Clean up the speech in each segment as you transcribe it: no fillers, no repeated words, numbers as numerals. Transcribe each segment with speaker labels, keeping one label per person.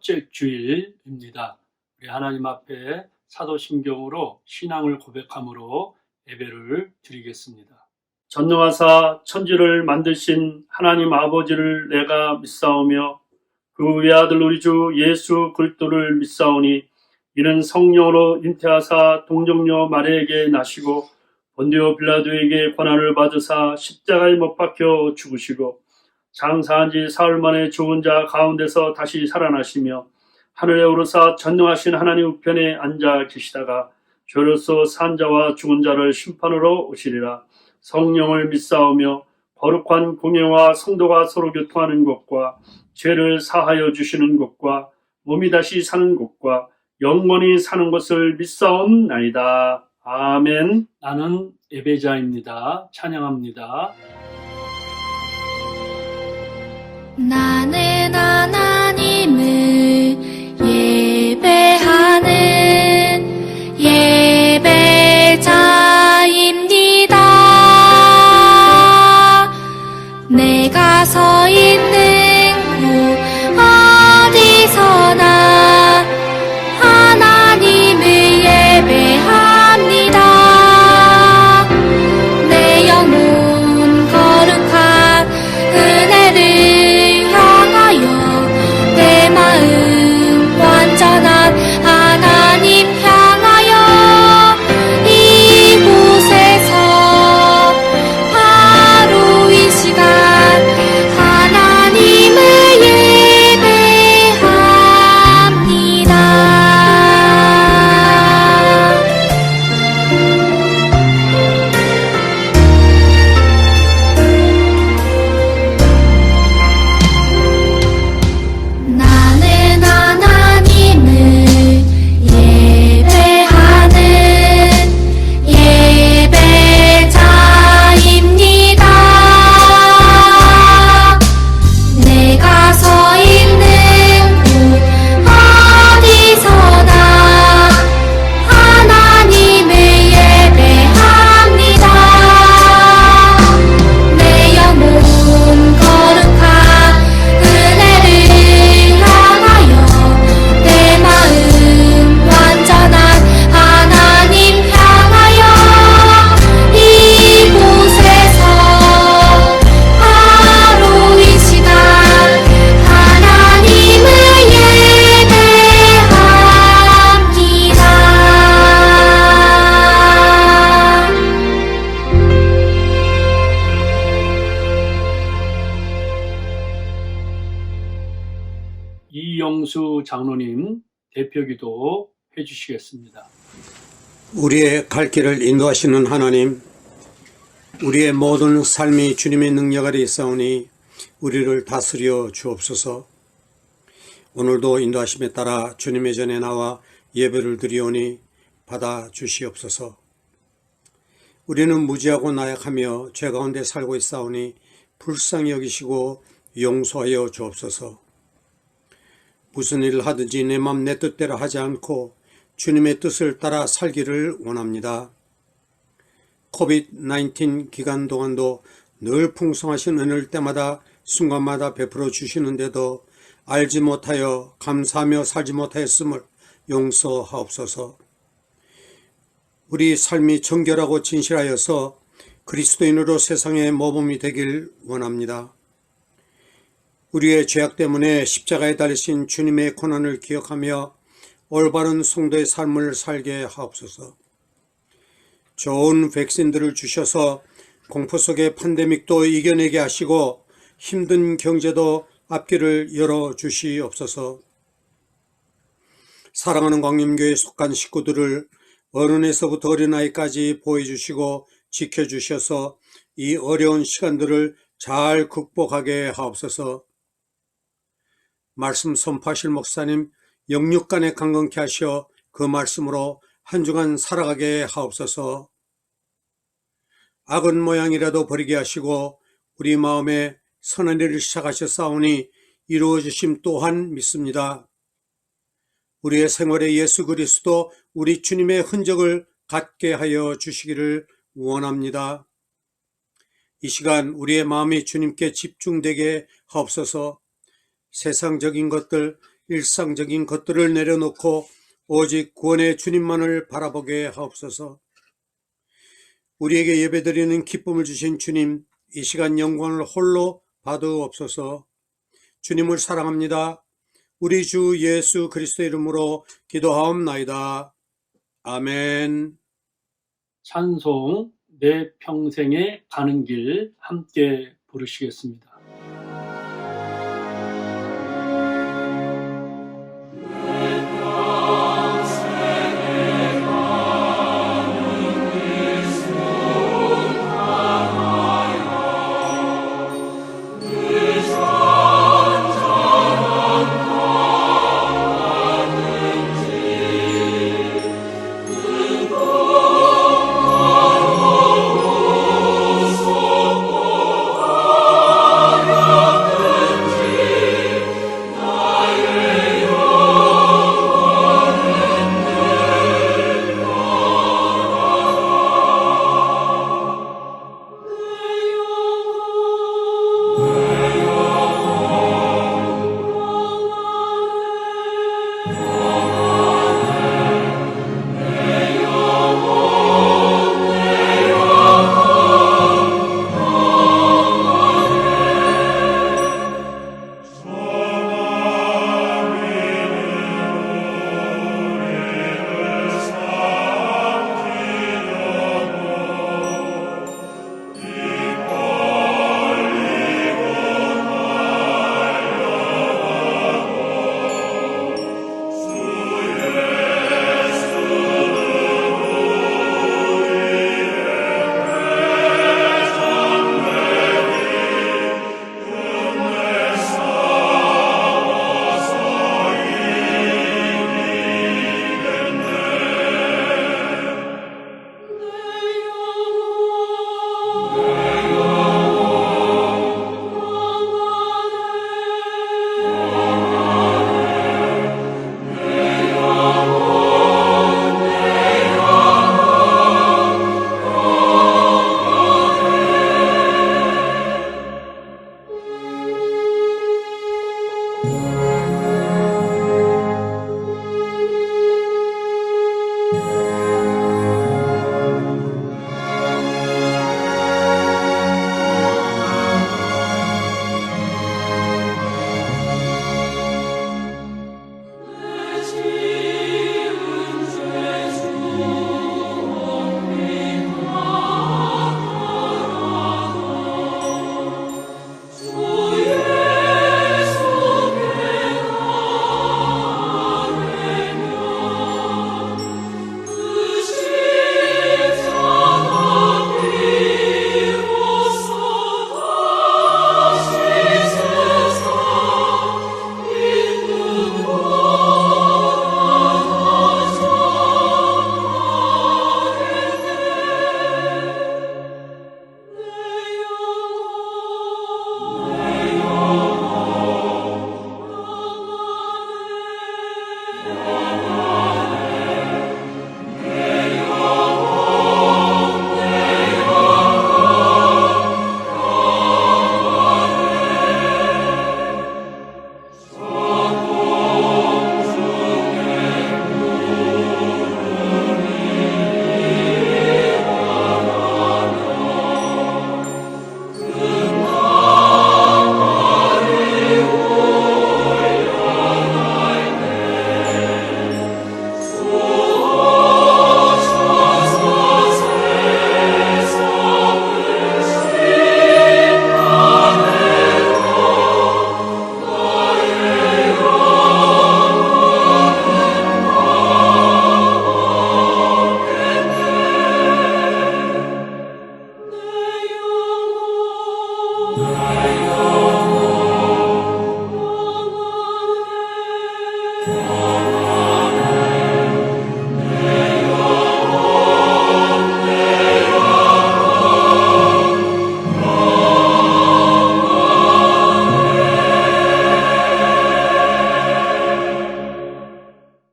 Speaker 1: 첫째 주일입니다. 우리 하나님 앞에 사도신경으로 신앙을 고백함으로 예배를 드리겠습니다. 전능하사 천지를 만드신 하나님 아버지를 내가 믿사오며 그 외아들 우리 주 예수 그리스도를 믿사오니 이는 성령으로 잉태하사 동정녀 마리아에게 나시고 본디오 빌라도에게 고난을 받으사 십자가에 못 박혀 죽으시고 장사한 지 사흘 만에 죽은 자 가운데서 다시 살아나시며 하늘에 오르사 전능하신 하나님 우편에 앉아 계시다가 죄로서 산 자와 죽은 자를 심판으로 오시리라. 성령을 믿사오며 거룩한 공예와 성도가 서로 교통하는 것과 죄를 사하여 주시는 것과 몸이 다시 사는 것과 영원히 사는 것을 믿사옵나이다. 아멘. 나는 예배자입니다. 찬양합니다.
Speaker 2: 나는 하나님을 예배하는 예배자입니다. 내가 서 있는 곳 어디서나 하나님을 예배합니다. 내 영혼 거룩한 은혜를 내 마음 완전한 하나님 향하여 이곳에서 바로 이 시간 하나님을 예배합니다. 나는 하나님을 예배하는 예배자입니다. 내가 서 있는 곳 어디서나 하나님을 예배합니다. 내 영혼 거룩한 은혜를 내 마음 완전한 하나님 향하여 이곳에서 바로 이 시간 하나님을 예배합니다.
Speaker 1: 이영수 장로님 대표기도 해주시겠습니다.
Speaker 3: 우리의 갈 길을 인도하시는 하나님, 우리의 모든 삶이 주님의 능력 아래 있사오니 우리를 다스려 주옵소서. 오늘도 인도하심에 따라 주님의 전에 나와 예배를 드리오니 받아 주시옵소서. 우리는 무지하고 나약하며 죄 가운데 살고 있사오니 불쌍히 여기시고 용서하여 주옵소서. 무슨 일을 하든지 내 맘 내 뜻대로 하지 않고 주님의 뜻을 따라 살기를 원합니다. 코비드-19 기간 동안도 늘 풍성하신 은혜를 때마다 순간마다 베풀어 주시는데도 알지 못하여 감사하며 살지 못하였음을 용서하옵소서. 우리 삶이 정결하고 진실하여서 그리스도인으로 세상의 모범이 되길 원합니다. 우리의 죄악 때문에 십자가에 달리신 주님의 고난을 기억하며 올바른 성도의 삶을 살게 하옵소서. 좋은 백신들을 주셔서 공포 속의 팬데믹도 이겨내게 하시고 힘든 경제도 앞길을 열어주시옵소서. 사랑하는 광림교회에 속한 식구들을 어른에서부터 어린아이까지 보호해주시고 지켜주셔서 이 어려운 시간들을 잘 극복하게 하옵소서. 말씀 선포하실 목사님 영육간에 강건케 하시어 그 말씀으로 한 주간 살아가게 하옵소서. 악은 모양이라도 버리게 하시고 우리 마음에 선한 일을 시작하셨사오니 이루어주심 또한 믿습니다. 우리의 생활에 예수 그리스도 우리 주님의 흔적을 갖게 하여 주시기를 원합니다. 이 시간 우리의 마음이 주님께 집중되게 하옵소서. 세상적인 것들, 일상적인 것들을 내려놓고 오직 구원의 주님만을 바라보게 하옵소서. 우리에게 예배드리는 기쁨을 주신 주님, 이 시간 영광을 홀로 받으옵소서. 주님을 사랑합니다. 우리 주 예수 그리스도 이름으로 기도하옵나이다. 아멘.
Speaker 1: 찬송 내 평생에 가는 길 함께 부르시겠습니다.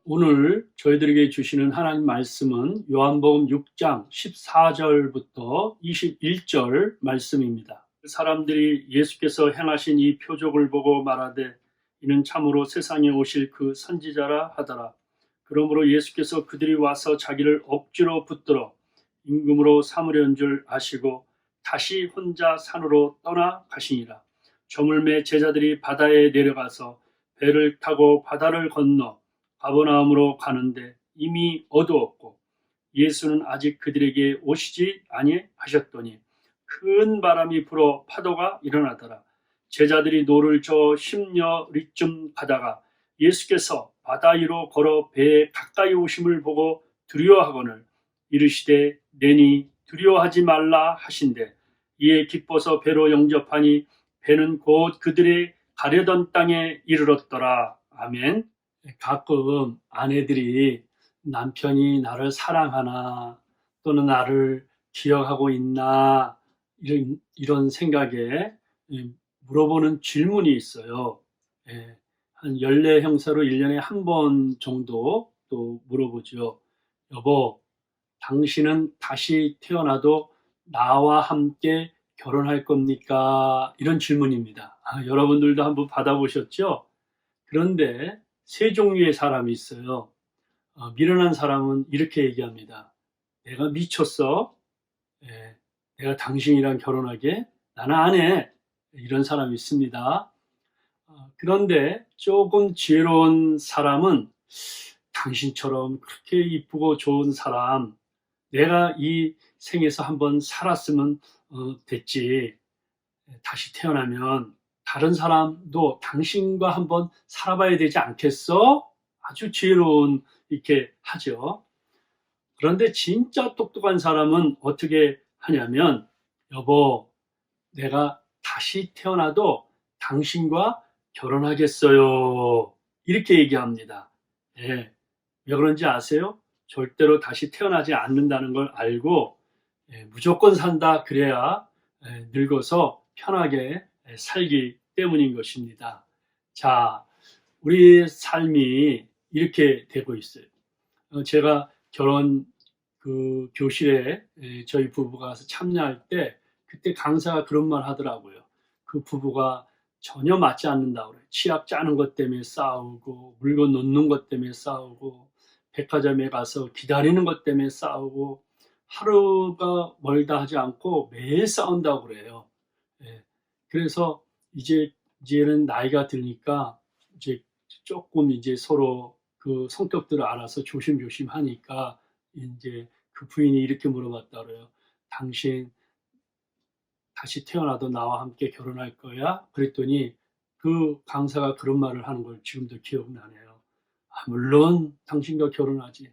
Speaker 1: 오늘 저희들에게 주시는 하나님 말씀은 요한복음 6장 14절부터 21절 말씀입니다. 사람들이 예수께서 행하신 이 표적을 보고 말하되 이는 참으로 세상에 오실 그 선지자라 하더라. 그러므로 예수께서 그들이 와서 자기를 억지로 붙들어 임금으로 삼으려는 줄 아시고 다시 혼자 산으로 떠나 가시니라. 저물매 제자들이 바다에 내려가서 배를 타고 바다를 건너 가버나움으로 가는데 이미 어두웠고 예수는 아직 그들에게 오시지 아니하셨더니 큰 바람이 불어 파도가 일어나더라. 제자들이 노를 저 10여리쯤 가다가 예수께서 바다 위로 걸어 배에 가까이 오심을 보고 두려워하거늘 이르시되 내니 두려워하지 말라 하신대 이에 기뻐서 배로 영접하니 배는 곧 그들의 가려던 땅에 이르렀더라. 아멘. 가끔 아내들이 남편이 나를 사랑하나 또는 나를 기억하고 있나 이런 생각에 물어보는 질문이 있어요. 한 연례 형사로 1년에 한 번 정도 또 물어보죠. 여보, 당신은 다시 태어나도 나와 함께 결혼할 겁니까? 이런 질문입니다. 여러분들도 한번 받아보셨죠? 그런데 세 종류의 사람이 있어요. 미련한 사람은 이렇게 얘기합니다. 내가 미쳤어? 내가 당신이랑 결혼하게? 나는 안 해. 이런 사람이 있습니다. 그런데 조금 지혜로운 사람은 당신처럼 그렇게 이쁘고 좋은 사람, 내가 이 생에서 한번 살았으면 됐지. 다시 태어나면 다른 사람도 당신과 한번 살아봐야 되지 않겠어? 아주 지혜로운 이렇게 하죠. 그런데 진짜 똑똑한 사람은 어떻게 하냐면 여보, 내가 다시 태어나도 당신과 결혼하겠어요. 이렇게 얘기합니다. 왜 그런지 아세요? 절대로 다시 태어나지 않는다는 걸 알고 무조건 산다 그래야 늙어서 편하게 살기 때문인 것입니다. 자, 우리 삶이 이렇게 되고 있어요. 제가 결혼 그 교실에 저희 부부가 가서 참여할 때 그때 강사가 그런 말 하더라고요. 그 부부가 전혀 맞지 않는다고 그래요. 치약 짜는 것 때문에 싸우고 물건 놓는 것 때문에 싸우고 백화점에 가서 기다리는 것 때문에 싸우고 하루가 멀다 하지 않고 매일 싸운다고 그래요. 그래서 이제는 나이가 드니까 이제 조금 이제 서로 그 성격들을 알아서 조심조심 하니까 이제 그 부인이 이렇게 물어봤다 그래요. 당신 다시 태어나도 나와 함께 결혼할 거야? 그랬더니 그 강사가 그런 말을 하는 걸 지금도 기억나네요. 물론 당신과 결혼하지.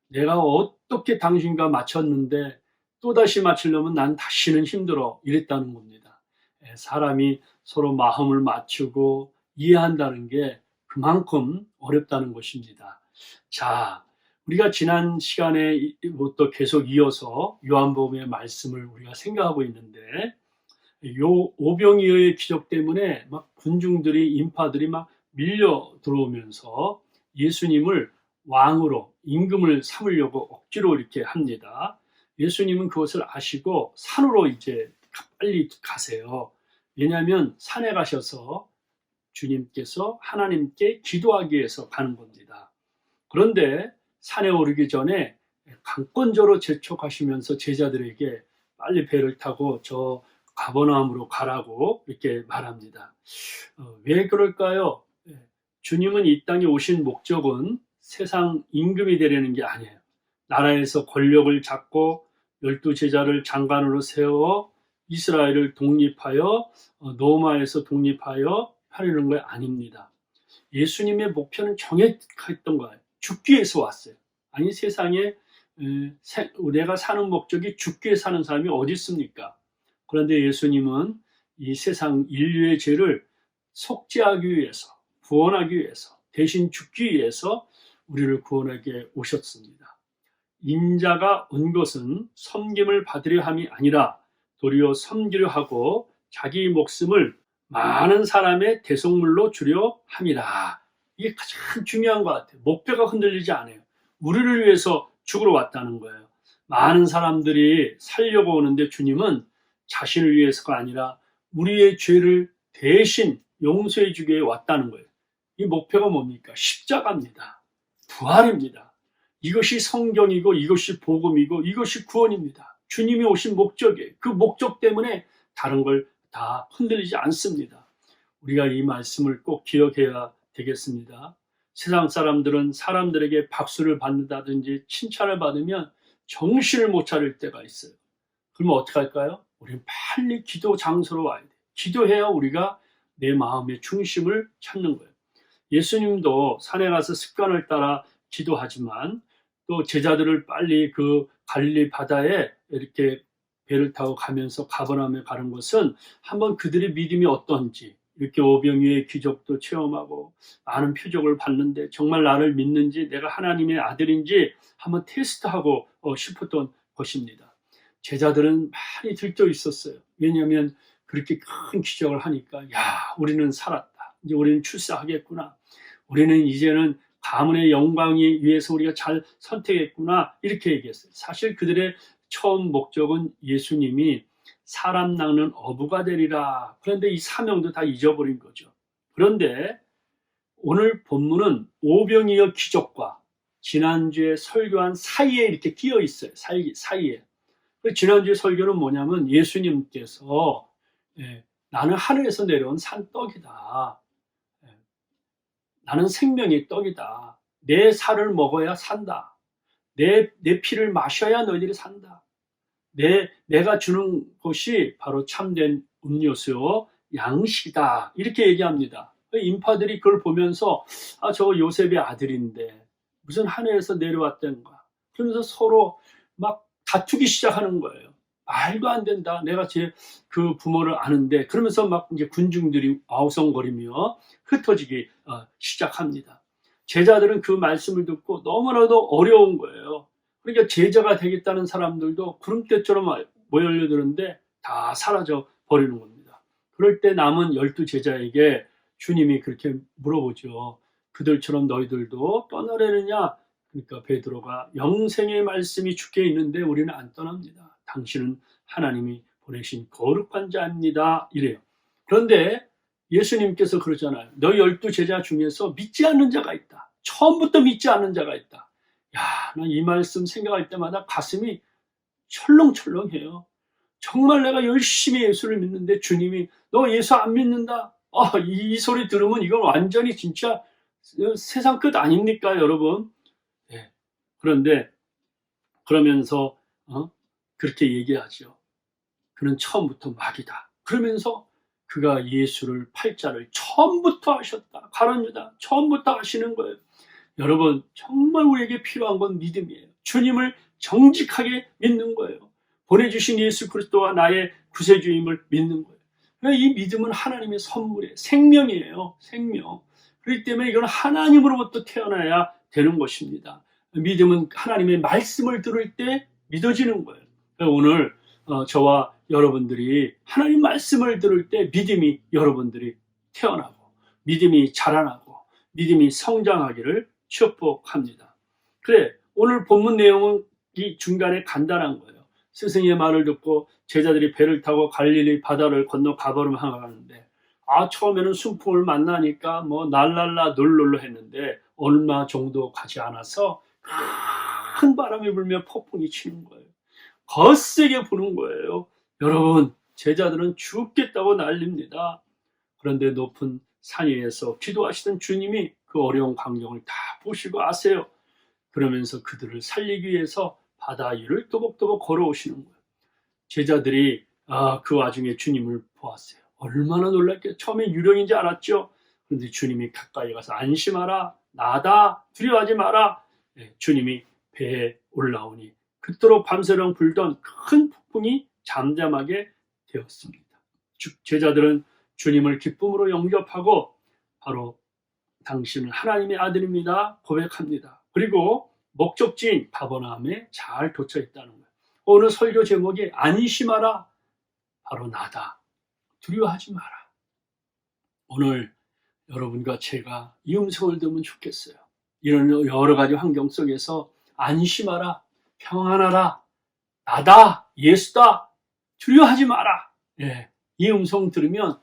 Speaker 1: 내가 어떻게 당신과 맞췄는데 또다시 맞추려면 난 다시는 힘들어. 이랬다는 겁니다. 사람이 서로 마음을 맞추고 이해한다는 게 그만큼 어렵다는 것입니다. 자, 우리가 지난 시간에 또 계속 이어서 요한복음의 말씀을 우리가 생각하고 있는데 요 오병이어의 기적 때문에 막 군중들이 인파들이 막 밀려 들어오면서 예수님을 왕으로 임금을 삼으려고 억지로 이렇게 합니다. 예수님은 그것을 아시고 산으로 이제 빨리 가세요. 왜냐하면 산에 가셔서 주님께서 하나님께 기도하기 위해서 가는 겁니다. 그런데 산에 오르기 전에 강권저로 재촉하시면서 제자들에게 빨리 배를 타고 저 가버나움으로 가라고 이렇게 말합니다. 왜 그럴까요? 주님은 이 땅에 오신 목적은 세상 임금이 되려는 게 아니에요. 나라에서 권력을 잡고 12제자를 장관으로 세워 이스라엘을 독립하여 로마에서 독립하여 하려는 거 아닙니다. 예수님의 목표는 정해졌던 거예요. 죽기 위해서 왔어요. 아니 세상에 내가 사는 목적이 죽기 위해 사는 사람이 어디 있습니까? 그런데 예수님은 이 세상 인류의 죄를 속죄하기 위해서, 구원하기 위해서, 대신 죽기 위해서 우리를 구원하게 오셨습니다. 인자가 온 것은 섬김을 받으려 함이 아니라 도리어 섬기려 하고 자기 목숨을 많은 사람의 대속물로 주려 함이라. 이게 가장 중요한 것 같아요. 목표가 흔들리지 않아요. 우리를 위해서 죽으러 왔다는 거예요. 많은 사람들이 살려고 오는데 주님은 자신을 위해서가 아니라 우리의 죄를 대신 용서해 주기 위해 왔다는 거예요. 이 목표가 뭡니까? 십자가입니다. 부활입니다. 이것이 성경이고 이것이 복음이고 이것이 구원입니다. 주님이 오신 목적이에요. 그 목적 때문에 다른 걸 다 흔들리지 않습니다. 우리가 이 말씀을 꼭 기억해야 되겠습니다. 세상 사람들은 사람들에게 박수를 받는다든지 칭찬을 받으면 정신을 못 차릴 때가 있어요. 그러면 어떻게 할까요? 우리는 빨리 기도 장소로 와야 돼요. 기도해야 우리가 내 마음의 중심을 찾는 거예요. 예수님도 산에 가서 습관을 따라 기도하지만 또 제자들을 빨리 그 갈릴리 바다에 이렇게 배를 타고 가면서 가버나움에 가는 것은 한번 그들의 믿음이 어떤지 이렇게 오병이의 기적도 체험하고 많은 표적을 봤는데 정말 나를 믿는지 내가 하나님의 아들인지 한번 테스트하고 싶었던 것입니다. 제자들은 많이 들떠 있었어요. 왜냐하면 그렇게 큰 기적을 하니까 야, 우리는 살았다. 이제 우리는 출세하겠구나. 우리는 이제는 가문의 영광이 위해서 우리가 잘 선택했구나. 이렇게 얘기했어요. 사실 그들의 처음 목적은 예수님이 사람 낚는 어부가 되리라. 그런데 이 사명도 다 잊어버린 거죠. 그런데 오늘 본문은 오병이어 기적과 지난주에 설교한 사이에 이렇게 끼어 있어요. 사이에. 지난주에 설교는 뭐냐면 예수님께서 나는 하늘에서 내려온 산떡이다. 나는 생명의 떡이다. 내 살을 먹어야 산다. 내 피를 마셔야 너희들이 산다. 내가 주는 것이 바로 참된 음료수요, 양식이다. 이렇게 얘기합니다. 인파들이 그걸 보면서 저거 요셉의 아들인데 무슨 하늘에서 내려왔던가. 그러면서 서로 막 다투기 시작하는 거예요. 말도 안 된다. 내가 그 부모를 아는데. 그러면서 막 이제 군중들이 아우성거리며 흩어지기 시작합니다. 제자들은 그 말씀을 듣고 너무나도 어려운 거예요. 그러니까 제자가 되겠다는 사람들도 구름대처럼 모여들는데 다 사라져 버리는 겁니다. 그럴 때 남은 12 제자에게 주님이 그렇게 물어보죠. 그들처럼 너희들도 떠나려느냐? 그러니까 베드로가 영생의 말씀이 주께 있는데 우리는 안 떠납니다. 당신은 하나님이 보내신 거룩한 자입니다. 이래요. 그런데 예수님께서 그러잖아요. 너희 12 제자 중에서 믿지 않는 자가 있다. 처음부터 믿지 않는 자가 있다. 야, 나 이 말씀 생각할 때마다 가슴이 철렁철렁해요. 정말 내가 열심히 예수를 믿는데 주님이 너 예수 안 믿는다? 이 소리 들으면 이건 완전히 진짜 세상 끝 아닙니까, 여러분? 네. 그런데 그러면서 그렇게 얘기하죠. 그는 처음부터 마귀다. 그러면서 그가 예수를 팔자를 처음부터 하셨다. 가룟 유다 처음부터 하시는 거예요. 여러분, 정말 우리에게 필요한 건 믿음이에요. 주님을 정직하게 믿는 거예요. 보내주신 예수 그리스도와 나의 구세주임을 믿는 거예요. 이 믿음은 하나님의 선물이에요. 생명이에요. 생명. 그렇기 때문에 이건 하나님으로부터 태어나야 되는 것입니다. 믿음은 하나님의 말씀을 들을 때 믿어지는 거예요. 오늘 저와 여러분들이 하나님 말씀을 들을 때 믿음이 여러분들이 태어나고 믿음이 자라나고 믿음이 성장하기를 축복합니다. 그래, 오늘 본문 내용은 이 중간에 간단한 거예요. 스승의 말을 듣고 제자들이 배를 타고 갈릴리 바다를 건너 가버나움 가는데 처음에는 순풍을 만나니까 뭐 날랄라 놀놀로 했는데 얼마 정도 가지 않아서 큰 바람이 불며 폭풍이 치는 거예요. 거세게 부는 거예요. 여러분, 제자들은 죽겠다고 난립니다. 그런데 높은 산 위에서 기도하시던 주님이 그 어려운 광경을 다 보시고 아세요. 그러면서 그들을 살리기 위해서 바다 위를 또복또복 걸어오시는 거예요. 제자들이 그 와중에 주님을 보았어요. 얼마나 놀랐겠어요. 처음에 유령인지 알았죠. 그런데 주님이 가까이 가서 안심하라. 나다. 두려워하지 마라. 주님이 배에 올라오니 그토록 밤새령 불던 큰 폭풍이 잠잠하게 되었습니다. 제자들은 주님을 기쁨으로 영접하고 바로 당신은 하나님의 아들입니다 고백합니다. 그리고 목적지인 가버나움에 잘 도착했다는 거예요. 오늘 설교 제목이 안심하라. 바로 나다. 두려워하지 마라. 오늘 여러분과 제가 이 음성을 들으면 좋겠어요. 이런 여러 가지 환경 속에서 안심하라. 평안하라. 나다. 예수다. 두려워하지 마라. 이 음성 들으면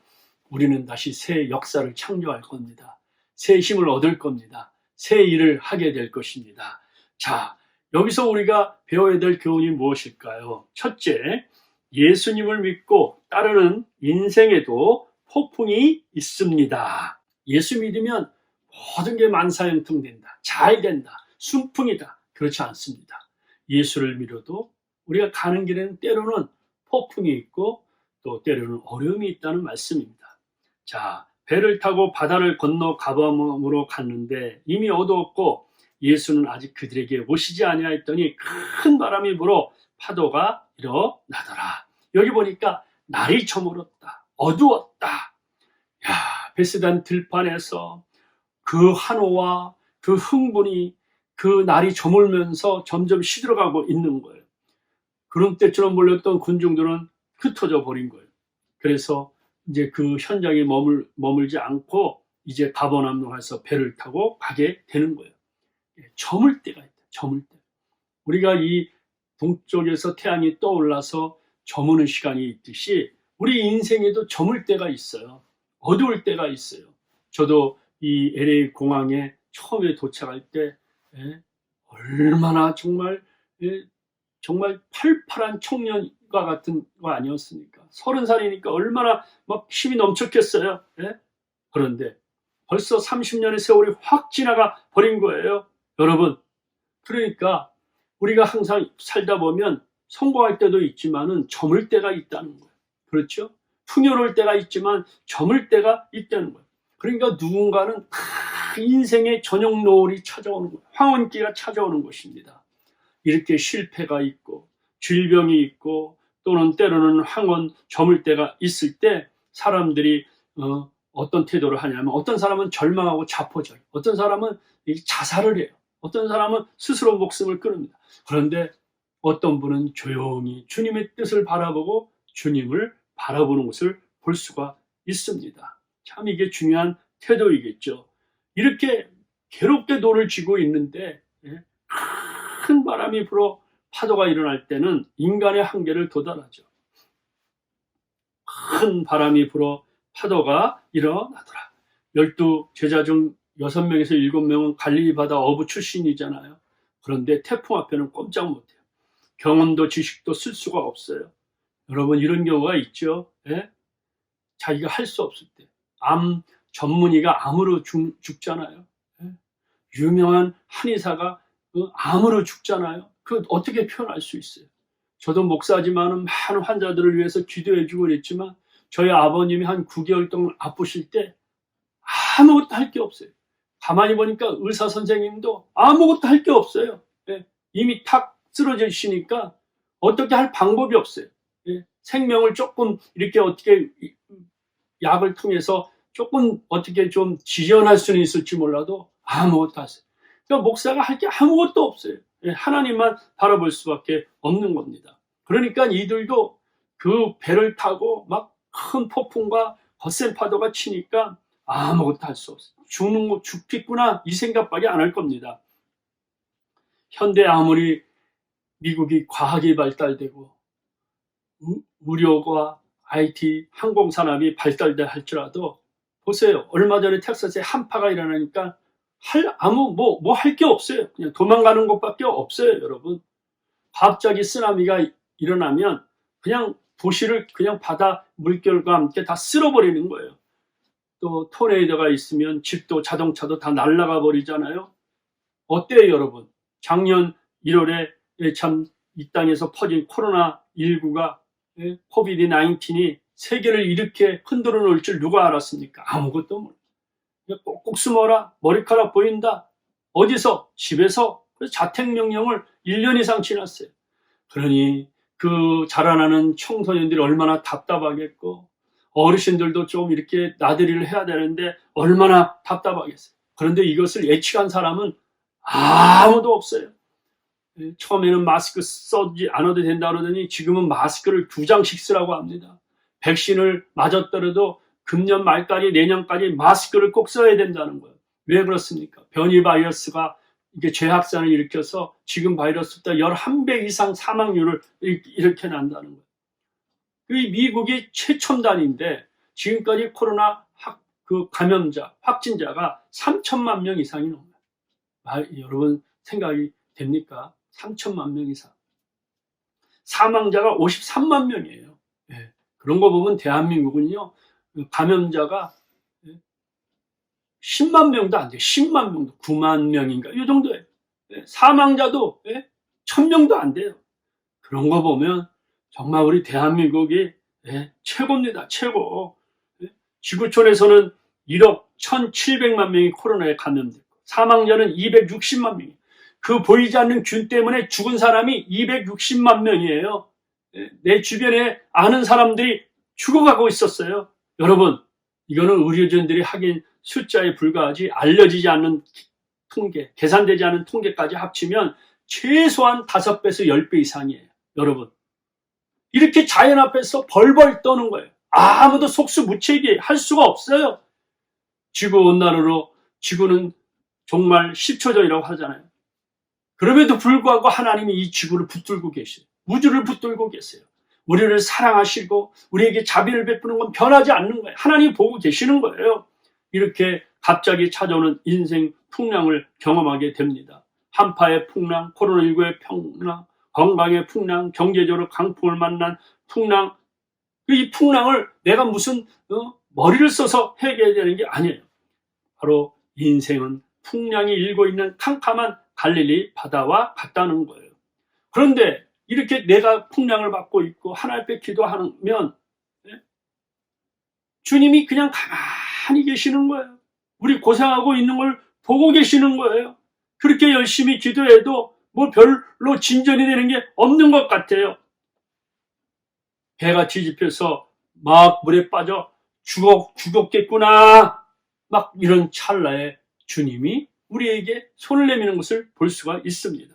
Speaker 1: 우리는 다시 새 역사를 창조할 겁니다. 새 힘을 얻을 겁니다. 새 일을 하게 될 것입니다. 자, 여기서 우리가 배워야 될 교훈이 무엇일까요? 첫째, 예수님을 믿고 따르는 인생에도 폭풍이 있습니다. 예수 믿으면 모든 게 만사형통된다, 잘 된다, 순풍이다. 그렇지 않습니다. 예수를 믿어도 우리가 가는 길에는 때로는 폭풍이 있고 또 때로는 어려움이 있다는 말씀입니다. 자, 배를 타고 바다를 건너 가버나움으로 갔는데 이미 어두웠고 예수는 아직 그들에게 오시지 아니하였더니 큰 바람이 불어 파도가 일어나더라. 여기 보니까 날이 저물었다, 어두웠다. 야, 베스단 들판에서 그 환호와 그 흥분이 그 날이 저물면서 점점 시들어가고 있는 거예요. 구름대처럼 몰렸던 군중들은 흩어져 버린 거예요. 그래서 이제 그 현장에 머물지 않고 이제 가버나움으로 가서 배를 타고 가게 되는 거예요. 저물 때가 있다. 저물 때. 우리가 이 동쪽에서 태양이 떠올라서 저무는 시간이 있듯이 우리 인생에도 저물 때가 있어요. 어두울 때가 있어요. 저도 이 LA 공항에 처음에 도착할 때 얼마나 정말 팔팔한 청년과 같은 거 아니었습니까? 30살이니까 얼마나 막 힘이 넘쳤겠어요. 그런데 벌써 30년의 세월이 확 지나가 버린 거예요. 여러분, 그러니까 우리가 항상 살다 보면 성공할 때도 있지만은 저물 때가 있다는 거예요. 그렇죠? 풍요로울 때가 있지만 저물 때가 있다는 거예요. 그러니까 누군가는 인생의 저녁 노을이 찾아오는 거예요. 황혼기가 찾아오는 것입니다. 이렇게 실패가 있고 질병이 있고 또는 때로는 황혼 저물 때가 있을 때 사람들이 어떤 태도를 하냐면 어떤 사람은 절망하고 자포자기, 어떤 사람은 자살을 해요. 어떤 사람은 스스로 목숨을 끊습니다. 그런데 어떤 분은 조용히 주님의 뜻을 바라보고 주님을 바라보는 것을 볼 수가 있습니다. 참 이게 중요한 태도이겠죠. 이렇게 괴롭게 노를 쥐고 있는데 큰 바람이 불어 파도가 일어날 때는 인간의 한계를 도달하죠. 큰 바람이 불어 파도가 일어나더라. 12제자 중 6명에서 7명은 갈릴리 바다 어부 출신이잖아요. 그런데 태풍 앞에는 꼼짝 못해요. 경험도 지식도 쓸 수가 없어요. 여러분, 이런 경우가 있죠. 자기가 할 수 없을 때. 암 전문의가 암으로 죽잖아요. 유명한 한의사가 암으로 죽잖아요. 그걸 어떻게 표현할 수 있어요? 저도 목사지만 많은 환자들을 위해서 기도해주고 그랬지만 저희 아버님이 한 9개월 동안 아프실 때 아무것도 할 게 없어요. 가만히 보니까 의사 선생님도 아무것도 할 게 없어요. 이미 탁 쓰러지시니까 어떻게 할 방법이 없어요. 생명을 조금 이렇게 어떻게 약을 통해서 조금 어떻게 좀 지연할 수는 있을지 몰라도 아무것도 하세요. 그러니까 목사가 할 게 아무것도 없어요. 하나님만 바라볼 수밖에 없는 겁니다. 그러니까 이들도 그 배를 타고 막 큰 폭풍과 거센 파도가 치니까 아무것도 할 수 없어요. 죽겠구나 이 생각밖에 안 할 겁니다. 현대 아무리 미국이 과학이 발달되고 의료가 IT 항공산업이 발달돼 할지라도 보세요. 얼마 전에 텍사스에 한파가 일어나니까 뭐 할 게 없어요. 그냥 도망가는 것밖에 없어요, 여러분. 갑자기 쓰나미가 일어나면 그냥 도시를 그냥 바다 물결과 함께 다 쓸어버리는 거예요. 또 토네이도가 있으면 집도 자동차도 다 날아가 버리잖아요. 어때요, 여러분? 작년 1월에 참 이 땅에서 퍼진 코로나19가 코비드-19이 세계를 이렇게 흔들어 놓을 줄 누가 알았습니까? 아무것도 몰라요. 꼭꼭 숨어라. 머리카락 보인다. 어디서? 집에서. 그래서 자택명령을 1년 이상 지났어요. 그러니 그 자라나는 청소년들이 얼마나 답답하겠고 어르신들도 좀 이렇게 나들이를 해야 되는데 얼마나 답답하겠어요. 그런데 이것을 예측한 사람은 아무도 없어요. 처음에는 마스크 써지 않아도 된다 그러더니 지금은 마스크를 2장씩 쓰라고 합니다. 백신을 맞았더라도 금년 말까지 내년까지 마스크를 꼭 써야 된다는 거예요. 왜 그렇습니까? 변이 바이러스가 이게 재확산을 일으켜서 지금 바이러스보다 11배 이상 사망률을 이렇게 난다는 거예요. 미국이 최첨단인데 지금까지 코로나 그 감염자, 확진자가 3천만 명 이상이 넘어요. 여러분 생각이 됩니까? 3천만 명 이상. 사망자가 53만 명이에요. 예, 그런 거 보면 대한민국은요, 감염자가 10만 명도 안 돼요. 10만 명도, 9만 명인가? 이 정도예요. 예, 사망자도 1000명도 안 돼요. 그런 거 보면 정말 우리 대한민국이 최고입니다. 최고. 지구촌에서는 1억 1700만 명이 코로나에 감염됐고 사망자는 260만 명이에요. 그 보이지 않는 균 때문에 죽은 사람이 260만 명이에요. 내 주변에 아는 사람들이 죽어가고 있었어요. 여러분, 이거는 의료진들이 하긴 숫자에 불과하지 알려지지 않는 통계, 계산되지 않은 통계까지 합치면 최소한 5배에서 10배 이상이에요. 여러분, 이렇게 자연 앞에서 벌벌 떠는 거예요. 아무도 속수무책이 할 수가 없어요. 지구온난화로 지구는 정말 10초 전이라고 하잖아요. 그럼에도 불구하고 하나님이 이 지구를 붙들고 계세요. 우주를 붙들고 계세요. 우리를 사랑하시고 우리에게 자비를 베푸는 건 변하지 않는 거예요. 하나님이 보고 계시는 거예요. 이렇게 갑자기 찾아오는 인생 풍랑을 경험하게 됩니다. 한파의 풍랑, 코로나19의 풍랑, 건강의 풍랑, 경제적으로 강풍을 만난 풍랑. 이 풍랑을 내가 무슨 머리를 써서 해결되는 게 아니에요. 바로 인생은 풍랑이 일고 있는 캄캄한 갈릴리 바다와 같다는 거예요. 그런데 이렇게 내가 풍랑을 받고 있고 하나님 앞에 기도하면 주님이 그냥 가만히 계시는 거예요. 우리 고생하고 있는 걸 보고 계시는 거예요. 그렇게 열심히 기도해도 뭐 별로 진전이 되는 게 없는 것 같아요. 배가 뒤집혀서 막 물에 빠져 죽었겠구나. 막 이런 찰나에 주님이 우리에게 손을 내미는 것을 볼 수가 있습니다.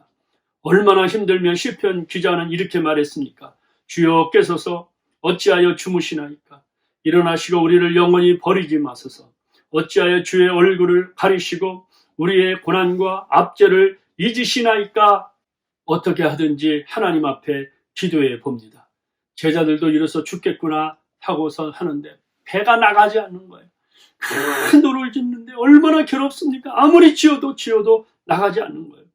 Speaker 1: 얼마나 힘들면 시편 기자는 이렇게 말했습니까? 주여 깨소서 어찌하여 주무시나이까? 일어나시고 우리를 영원히 버리지 마소서. 어찌하여 주의 얼굴을 가리시고 우리의 고난과 압제를 잊으시나이까? 어떻게 하든지 하나님 앞에 기도해 봅니다. 제자들도 이래서 죽겠구나 하고서 하는데 배가 나가지 않는 거예요. 큰 노를 짓는데 얼마나 괴롭습니까? 아무리 지어도 나가지 않는 거예요.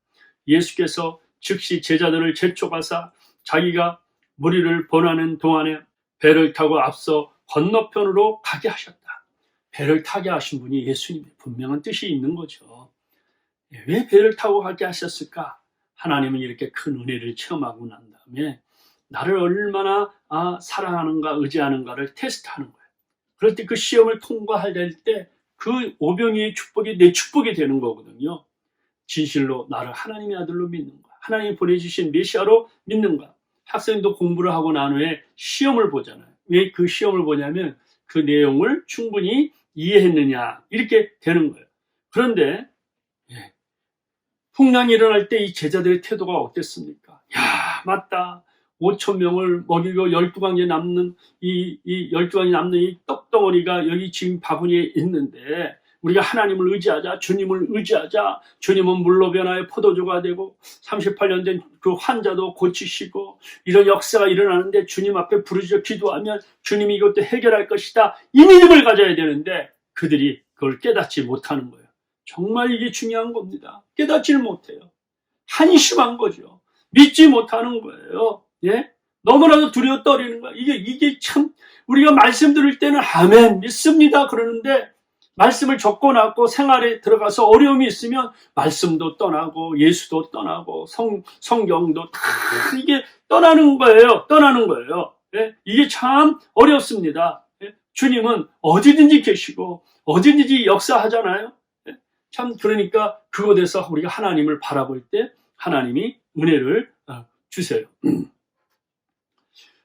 Speaker 1: 예수께서 즉시 제자들을 재촉하사 자기가 무리를 보내는 동안에 배를 타고 앞서 건너편으로 가게 하셨다. 배를 타게 하신 분이 예수님의 분명한 뜻이 있는 거죠. 왜 배를 타고 가게 하셨을까? 하나님은 이렇게 큰 은혜를 체험하고 난 다음에 나를 얼마나 사랑하는가 의지하는가를 테스트하는 거예요. 그럴 때 그 시험을 통과할 때 그 오병이의 축복이 내 축복이 되는 거거든요. 진실로 나를 하나님의 아들로 믿는가? 하나님이 보내주신 메시아로 믿는가? 학생도 공부를 하고 난 후에 시험을 보잖아요. 왜 그 시험을 보냐면 그 내용을 충분히 이해했느냐 이렇게 되는 거예요. 그런데 풍랑이 일어날 때 이 제자들의 태도가 어땠습니까? 야, 맞다. 5,000명을 먹이고 12강에 남는 이 12강에 남는 이 떡덩어리가 여기 지금 바구니에 있는데 우리가 하나님을 의지하자, 주님을 의지하자. 주님은 물로 변화의 포도주가 되고 38년 된 그 환자도 고치시고 이런 역사가 일어나는데 주님 앞에 부르짖어 기도하면 주님이 이것도 해결할 것이다. 이 믿음을 가져야 되는데 그들이 그걸 깨닫지 못하는 거예요. 정말 이게 중요한 겁니다. 깨닫지를 못해요. 한심한 거죠. 믿지 못하는 거예요. 예? 너무나도 두려워 떨리는 거야. 이게 참, 우리가 말씀 들을 때는 아멘, 믿습니다. 그러는데, 말씀을 적고 나고 생활에 들어가서 어려움이 있으면, 말씀도 떠나고, 예수도 떠나고, 성경도 다 이게 떠나는 거예요. 떠나는 거예요. 예? 이게 참 어렵습니다. 예? 주님은 어디든지 계시고, 어디든지 역사하잖아요. 예? 참, 그러니까 그곳에서 우리가 하나님을 바라볼 때, 하나님이 은혜를 주세요.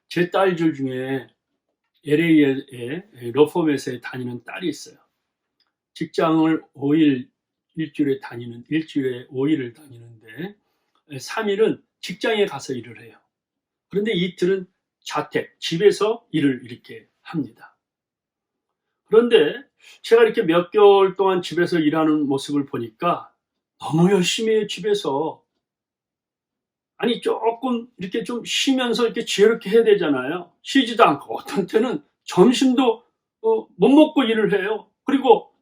Speaker 1: 제 딸들 중에 LA에 러포맷에 다니는 딸이 있어요. 직장을 5일 일주일에 5일을 다니는데 3일은 직장에 가서 일을 해요. 그런데 이틀은 자택, 집에서 일을 이렇게 합니다. 그런데 제가 이렇게 몇 개월 동안 집에서 일하는 모습을 보니까 너무 열심히 해요, 집에서. 아니 조금 이렇게 좀 쉬면서 이렇게 지혜롭게 해야 되잖아요. 쉬지도 않고 어떤 때는 점심도 못 먹고 일을 해요. 그리고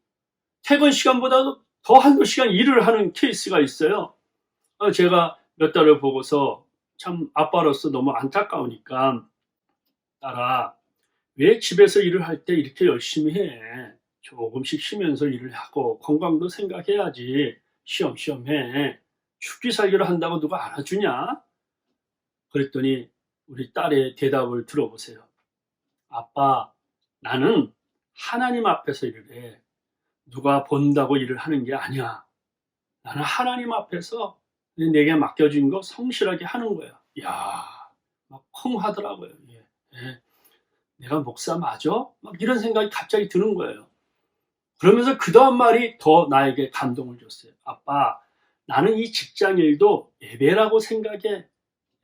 Speaker 1: 퇴근 시간보다도 더 한두 시간 일을 하는 케이스가 있어요. 제가 몇 달을 보고서 참 아빠로서 너무 안타까우니까, 딸아, 왜 집에서 일을 할 때 이렇게 열심히 해? 조금씩 쉬면서 일을 하고 건강도 생각해야지. 쉬엄쉬엄 해. 죽기 살기를 한다고 누가 알아주냐? 그랬더니 우리 딸의 대답을 들어보세요. 아빠, 나는 하나님 앞에서 일을 해. 누가 본다고 일을 하는 게 아니야. 나는 하나님 앞에서 내게 맡겨진 거 성실하게 하는 거야. 이야, 막 쿵 하더라고요. 예. 내가 목사 맞아? 막 이런 생각이 갑자기 드는 거예요. 그러면서 그 다음 말이 더 나에게 감동을 줬어요. 아빠, 나는 이 직장 일도 예배라고 생각해.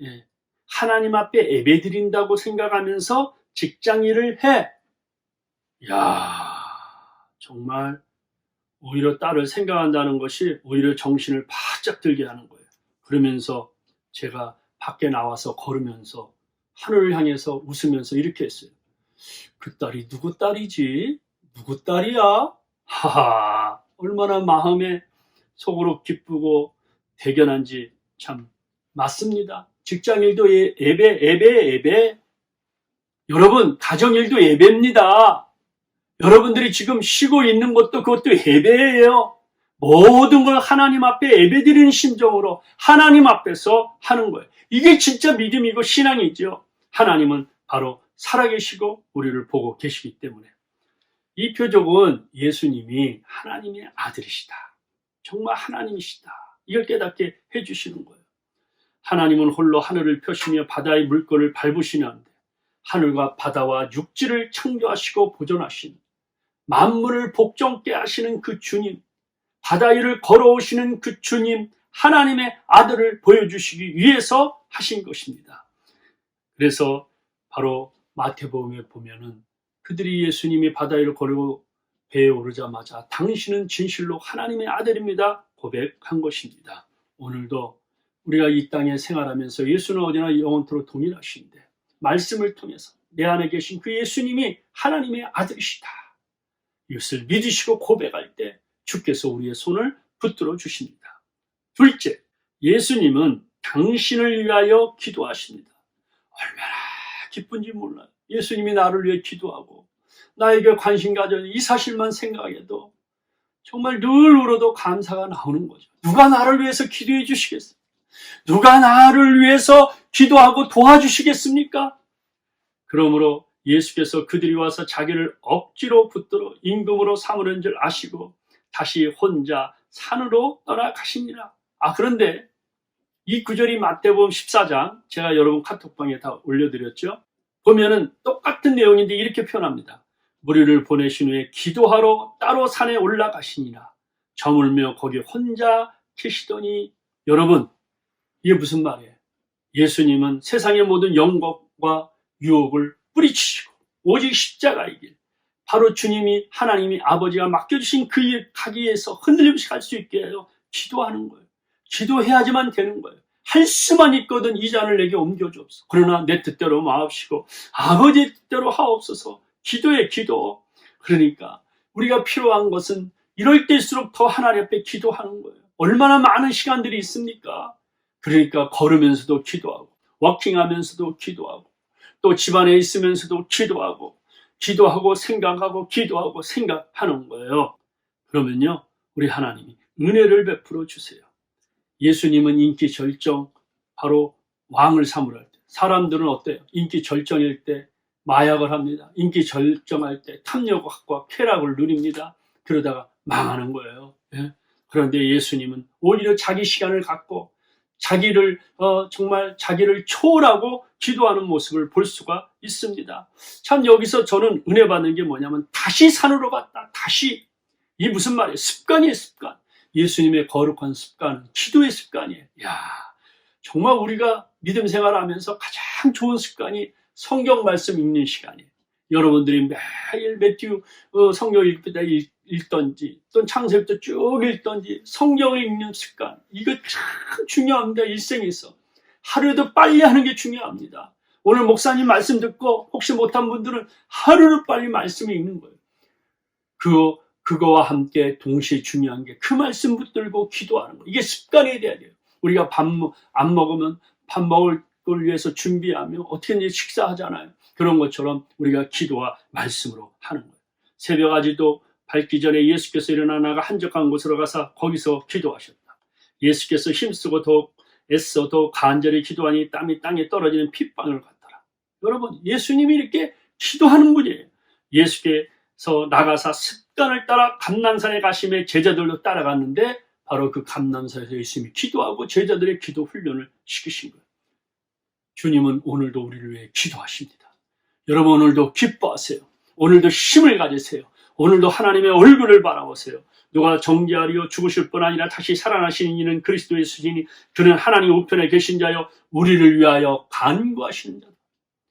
Speaker 1: 예. 하나님 앞에 예배 드린다고 생각하면서 직장 일을 해. 이야, 정말 오히려 딸을 생각한다는 것이 오히려 정신을 바짝 들게 하는 거예요. 그러면서 제가 밖에 나와서 걸으면서 하늘을 향해서 웃으면서 이렇게 했어요. 그 딸이 누구 딸이지? 누구 딸이야? 하하, 얼마나 마음에 속으로 기쁘고 대견한지 참 맞습니다. 직장일도 예배. 여러분, 가정일도 예배입니다. 여러분들이 지금 쉬고 있는 것도 그것도 예배예요. 모든 걸 하나님 앞에 예배드리는 심정으로 하나님 앞에서 하는 거예요. 이게 진짜 믿음이고 신앙이죠. 하나님은 바로 살아계시고 우리를 보고 계시기 때문에. 이 표적은 예수님이 하나님의 아들이시다. 정말 하나님이시다. 이걸 깨닫게 해주시는 거예요. 하나님은 홀로 하늘을 펴시며 바다의 물결을 밟으시는데 하늘과 바다와 육지를 창조하시고 보존하신 만물을 복종케 하시는 그 주님, 바다 위를 걸어오시는 그 주님, 하나님의 아들을 보여주시기 위해서 하신 것입니다. 그래서 바로 마태복음에 보면은 그들이 예수님이 바다 위를 걸고 배에 오르자마자 당신은 진실로 하나님의 아들입니다 고백한 것입니다. 오늘도 우리가 이 땅에 생활하면서 예수는 어디나 영원토록 동일하신데 말씀을 통해서 내 안에 계신 그 예수님이 하나님의 아들이시다. 이것을 믿으시고 고백할 때 주께서 우리의 손을 붙들어 주십니다. 둘째, 예수님은 당신을 위하여 기도하십니다. 얼마나 기쁜지 몰라요. 예수님이 나를 위해 기도하고 나에게 관심 가져 이 사실만 생각해도 정말 늘 울어도 감사가 나오는 거죠. 누가 나를 위해서 기도해 주시겠어요? 누가 나를 위해서 기도하고 도와주시겠습니까? 그러므로 예수께서 그들이 와서 자기를 억지로 붙들어 임금으로 삼으려는 줄 아시고 다시 혼자 산으로 떠나가십니다. 그런데 이 구절이 마태복음 14장, 제가 여러분 카톡방에 다 올려드렸죠. 보면은 똑같은 내용인데 이렇게 표현합니다. 무리를 보내신 후에 기도하러 따로 산에 올라가시니라. 저물며 거기 혼자 계시더니. 여러분, 이게 무슨 말이에요? 예수님은 세상의 모든 영겁과 유혹을 뿌리치시고 오직 십자가의 길, 바로 주님이 하나님이 아버지가 맡겨주신 그 일 가기 위해서 흔들림없이 갈 수 있게 해요. 기도하는 거예요. 기도해야지만 되는 거예요. 할 수만 있거든 이 잔을 내게 옮겨주옵소서. 그러나 내 뜻대로 마옵시고 아버지의 뜻대로 하옵소서. 기도해 기도. 그러니까 우리가 필요한 것은 이럴 때일수록 더 하나님 앞에 기도하는 거예요. 얼마나 많은 시간들이 있습니까? 그러니까 걸으면서도 기도하고 워킹하면서도 기도하고 또 집안에 있으면서도 기도하고 생각하고 생각하는 거예요. 그러면요, 우리 하나님이 은혜를 베풀어 주세요. 예수님은 인기 절정, 바로 왕을 삼으려 할 때, 사람들은 어때요? 인기 절정일 때 마약을 합니다. 인기 절정할 때 탐욕과 쾌락을 누립니다. 그러다가 망하는 거예요. 예? 그런데 예수님은 오히려 자기 시간을 갖고 정말 자기를 초월하고 기도하는 모습을 볼 수가 있습니다. 참 여기서 저는 은혜 받는 게 뭐냐면 다시 산으로 갔다. 다시. 이게 무슨 말이에요? 습관이에요, 습관. 예수님의 거룩한 습관은 기도의 습관이에요. 정말 우리가 믿음 생활하면서 가장 좋은 습관이 성경 말씀 읽는 시간이에요. 여러분들이 매일 매튜 성경 읽던지 또는 창세기부터 쭉 읽던지 성경을 읽는 습관, 이거 참 중요합니다. 일생에서 하루에도 빨리 하는 게 중요합니다. 오늘 목사님 말씀 듣고 혹시 못한 분들은 하루를 빨리 말씀을 읽는 거예요. 그 그거와 함께 동시에 중요한 게 그 말씀 붙들고 기도하는 거. 이게 습관이 돼야 돼요. 우리가 안 먹으면 밥 먹을 걸 위해서 준비하며 어떻게든지 식사하잖아요. 그런 것처럼 우리가 기도와 말씀으로 하는 거예요. 새벽아지도 밝기 전에 예수께서 일어나다가 한적한 곳으로 가서 거기서 기도하셨다. 예수께서 힘쓰고 더 애써 더 간절히 기도하니 땀이 땅에 떨어지는 핏방울 같더라. 여러분, 예수님이 이렇게 기도하는 분이에요. 예수께서 나가사 습관을 따라 감람산에 가심에 제자들도 따라갔는데 바로 그 감람산에서 예수님이 기도하고 제자들의 기도 훈련을 시키신 거예요. 주님은 오늘도 우리를 위해 기도하십니다. 여러분, 오늘도 기뻐하세요. 오늘도 힘을 가지세요. 오늘도 하나님의 얼굴을 바라보세요. 누가 정죄하리요 죽으실 뿐 아니라 다시 살아나시는 이는 그리스도 예수시니 그는 하나님 우편에 계신 자요 우리를 위하여 간구하시는 자다.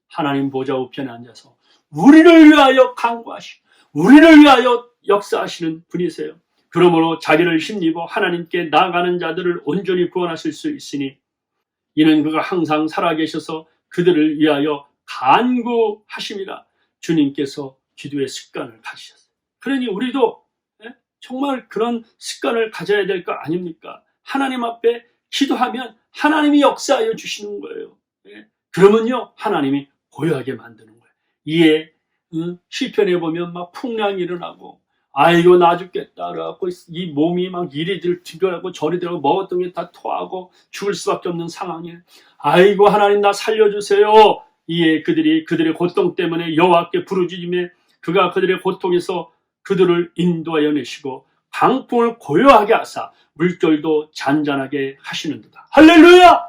Speaker 1: 하나님 보좌 우편에 앉아서 우리를 위하여 간구하시고 우리를 위하여 역사하시는 분이세요. 그러므로 자기를 힘입어 하나님께 나아가는 자들을 온전히 구원하실 수 있으니 이는 그가 항상 살아계셔서 그들을 위하여 간구하심이라. 주님께서 기도의 습관을 가지셨어요. 그러니 우리도 정말 그런 습관을 가져야 될 거 아닙니까? 하나님 앞에 기도하면 하나님이 역사하여 주시는 거예요. 그러면요 하나님이 고요하게 만드는 거예요. 이에 시편에 보면 막 풍랑이 일어나고 아이고 나 죽겠다 그래갖고 이 몸이 막 이리들 뒤돌아가고 저리들하고 먹었던 게 다 토하고 죽을 수밖에 없는 상황에 아이고 하나님 나 살려주세요. 이에 그들의 고통 때문에 여호와께 부르짖으며 그가 그들의 고통에서 그들을 인도하여 내시고 강풍을 고요하게 하사 물결도 잔잔하게 하시는도다. 할렐루야!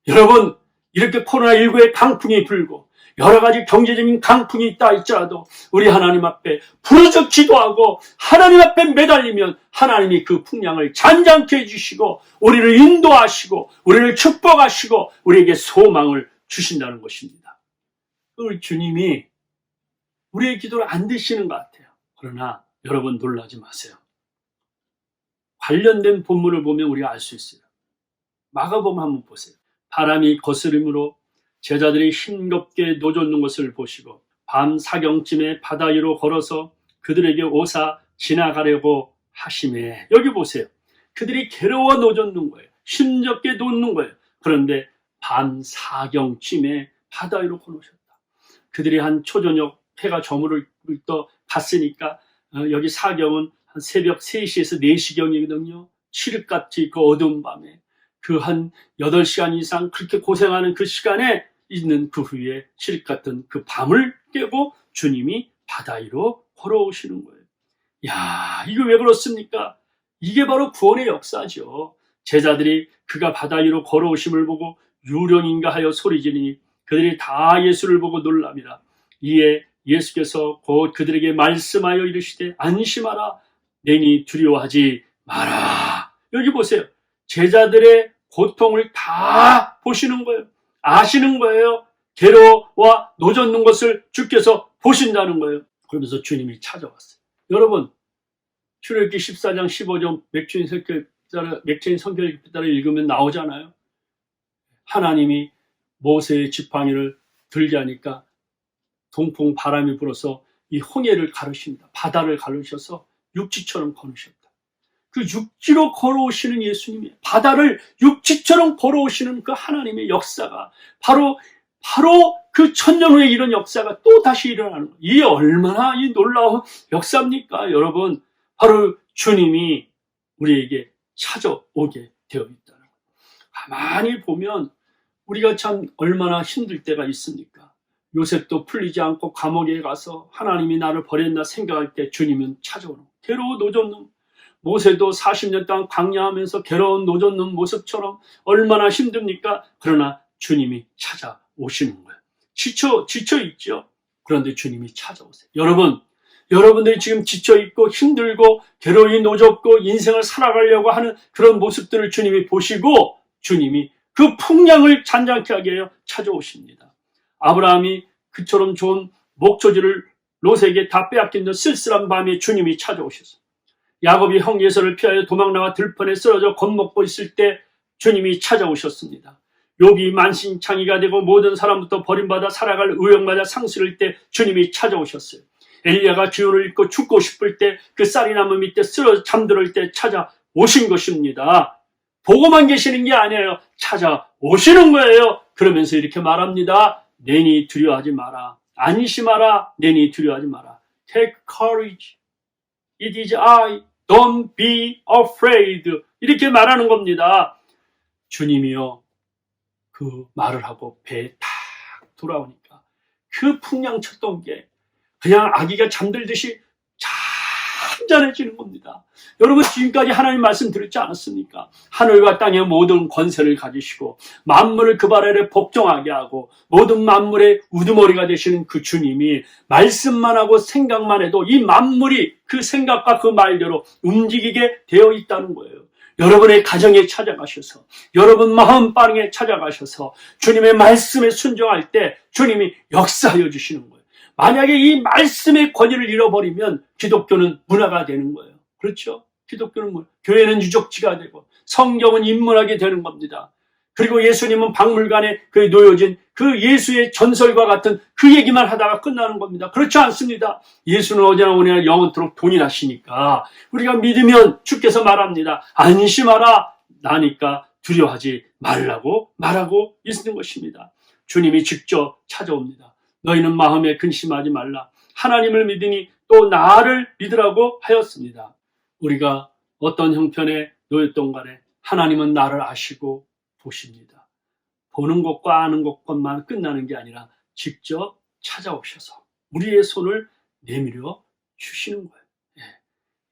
Speaker 1: 여러분, 이렇게 코로나19의 강풍이 불고 여러 가지 경제적인 강풍이 있다 할지라도 우리 하나님 앞에 부르짖어 기도하고 하나님 앞에 매달리면 하나님이 그 풍랑을 잔잔케 해주시고 우리를 인도하시고 우리를 축복하시고 우리에게 소망을 주신다는 것입니다. 우리 주님이 우리의 기도를 안 드시는 것 같아요. 그러나 여러분 놀라지 마세요. 관련된 본문을 보면 우리가 알 수 있어요. 마가복음 한번 보세요. 바람이 거스림으로 제자들이 싱겁게 노젓는 것을 보시고 밤 사경쯤에 바다 위로 걸어서 그들에게 오사 지나가려고 하시매. 여기 보세요. 그들이 괴로워 노젓는 거예요. 힘겹게 놓는 거예요. 그런데 밤 사경쯤에 바다 위로 걸어오셨다. 그들이 한 초저녁 해가 저물을 떠 갔으니까 여기 사경은 한 새벽 3시에서 4시경이거든요. 칠흑같이 그 어두운 밤에 그 한 8시간 이상 그렇게 고생하는 그 시간에 있는 그 후에 칠흑 같은 그 밤을 깨고 주님이 바다 위로 걸어오시는 거예요. 야, 이거 왜 그렇습니까? 이게 바로 구원의 역사죠. 제자들이 그가 바다 위로 걸어오심을 보고 유령인가 하여 소리지르니 그들이 다 예수를 보고 놀랍니다. 이에 예수께서 곧 그들에게 말씀하여 이르시되 안심하라 내니 두려워하지 마라. 여기 보세요. 제자들의 고통을 다 보시는 거예요. 아시는 거예요. 괴로워와 노젓는 것을 주께서 보신다는 거예요. 그러면서 주님이 찾아왔어요. 여러분, 출애굽기 14장 15절 맥주인 성경을 따라 읽으면 나오잖아요. 하나님이 모세의 지팡이를 들게 하니까 동풍 바람이 불어서 이 홍해를 가르십니다. 바다를 가르셔서 육지처럼 걸으셨다. 그 육지로 걸어오시는 예수님이 바다를 육지처럼 걸어오시는 그 하나님의 역사가 바로 그 천년 후에 이런 역사가 또 다시 일어나는 거예요. 이게 얼마나 이 놀라운 역사입니까? 여러분, 바로 주님이 우리에게 찾아오게 되어 있다는 거예요. 가만히 보면 우리가 참 얼마나 힘들 때가 있습니까? 요셉도 풀리지 않고 감옥에 가서 하나님이 나를 버렸나 생각할 때 주님은 찾아오는 거예요. 괴로워 노젓는 모세도 40년 동안 광야하면서 괴로운 노젓는 모습처럼 얼마나 힘듭니까? 그러나 주님이 찾아오시는 거예요. 지쳐 있죠. 그런데 주님이 찾아오세요. 여러분들이 지금 지쳐 있고 힘들고 괴로이 노젓고 인생을 살아가려고 하는 그런 모습들을 주님이 보시고 주님이 그 풍랑을 잔잔케 하게 하여 찾아오십니다. 아브라함이 그처럼 좋은 목초지를 롯에게 다 빼앗긴 듯 쓸쓸한 밤에 주님이 찾아오셨어요. 야곱이 형 예서를 피하여 도망나와 들판에 쓰러져 겁먹고 있을 때 주님이 찾아오셨습니다. 욥이 만신창이가 되고 모든 사람부터 버림받아 살아갈 의욕마저 상실할 때 주님이 찾아오셨어요. 엘리야가 기운을 잃고 죽고 싶을 때 그 쌀이나무 밑에 쓰러져 잠들을 때 찾아오신 것입니다. 보고만 계시는 게 아니에요. 찾아오시는 거예요. 그러면서 이렇게 말합니다. 내니 두려워하지 마라. 안심하라. 내니 두려워하지 마라. Take courage. It is I. Don't be afraid. 이렇게 말하는 겁니다. 주님이요. 그 말을 하고 배에 탁 돌아오니까 그 풍랑 쳤던 게 그냥 아기가 잠들듯이 잔잔해지는 겁니다. 여러분, 지금까지 하나님 말씀 들었지 않았습니까? 하늘과 땅의 모든 권세를 가지시고 만물을 그 발 아래 복종하게 하고 모든 만물의 우두머리가 되시는 그 주님이 말씀만 하고 생각만 해도 이 만물이 그 생각과 그 말대로 움직이게 되어 있다는 거예요. 여러분의 가정에 찾아가셔서 여러분 마음방에 찾아가셔서 주님의 말씀에 순종할 때 주님이 역사하여 주시는 거예요. 만약에 이 말씀의 권위를 잃어버리면 기독교는 문화가 되는 거예요. 그렇죠? 기독교는 교회는 유적지가 되고 성경은 인문하게 되는 겁니다. 그리고 예수님은 박물관에 그 놓여진 그 예수의 전설과 같은 그 얘기만 하다가 끝나는 겁니다. 그렇지 않습니다. 예수는 어제나 오늘나 영원토록 동일하시니까 우리가 믿으면 주께서 말합니다. 안심하라. 나니까 두려워하지 말라고 말하고 있는 것입니다. 주님이 직접 찾아옵니다. 너희는 마음에 근심하지 말라. 하나님을 믿으니 또 나를 믿으라고 하였습니다. 우리가 어떤 형편에 놓였던 간에 하나님은 나를 아시고 보십니다. 보는 것과 아는 것만 끝나는 게 아니라 직접 찾아오셔서 우리의 손을 내밀어 주시는 거예요.